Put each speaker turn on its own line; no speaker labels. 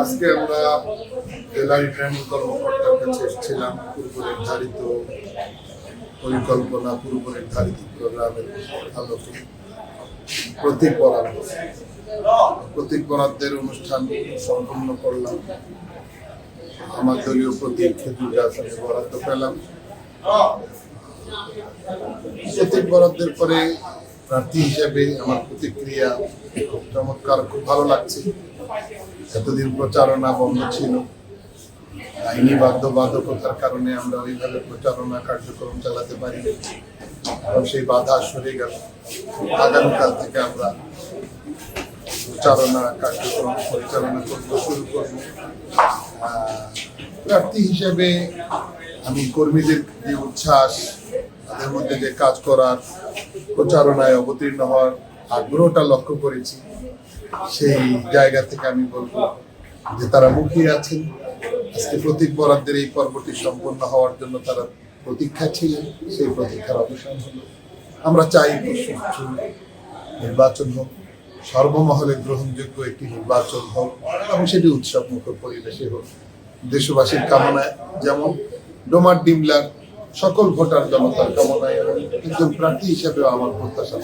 আজকে আমরা জেলা রিটার্নিং কর্মকর্তার কাছে এসেছিলাম পূর্ব নির্ধারিত পরিকল্পনা, পূর্ব নির্ধারিত প্রোগ্রামের আলোকে প্রতীক বরাদ্দের অনুষ্ঠান সম্পন্ন করলাম। আমার দলীয় প্রতীক খেজুর গাছ আমি বরাদ্দ পেলাম। প্রতীক বরাদ্দের পরে প্রার্থী হিসেবে আমার প্রতিক্রিয়া খুব চমৎকার, খুব ভালো লাগছে। এতদিন প্রচারণা বন্ধ ছিল, আইনি বাধ্যবাধকতার কারণে আমরা ওইভাবে প্রচারণা কার্যক্রম চালাতে পারি, এবং সেই বাধা সরে গেল। আগামীকাল থেকে আমরা প্রচারণা কার্যক্রম পরিচালনা করতে শুরু করব। প্রার্থী হিসেবে আমি কর্মীদের যে উচ্ছ্বাস, তাদের মধ্যে যে কাজ করার, প্রচারণায় অবতীর্ণ হওয়ার আগ্রহটা লক্ষ্য করেছি। সেই জায়গা থেকে আমি বলবো যে তারা মুখিয়ে আছেন। আজকে প্রতীক বরাদ্দের এই পর্বটি সম্পন্ন হওয়ার জন্য তারা প্রতীক্ষা ছিলেন, সেই প্রতীক্ষার অবসান হলো। আমরা চাই নির্বাচন হোক, সর্বমহলে গ্রহণযোগ্য একটি নির্বাচন হোক, এবং সেটি উৎসবমুখর পরিবেশে হোক। দেশবাসীর কামনায়, যেমন ডোমার ডিমলার সকল ভোটার জনতার কামনায়, একজন প্রার্থী হিসেবেও আমার প্রত্যাশা।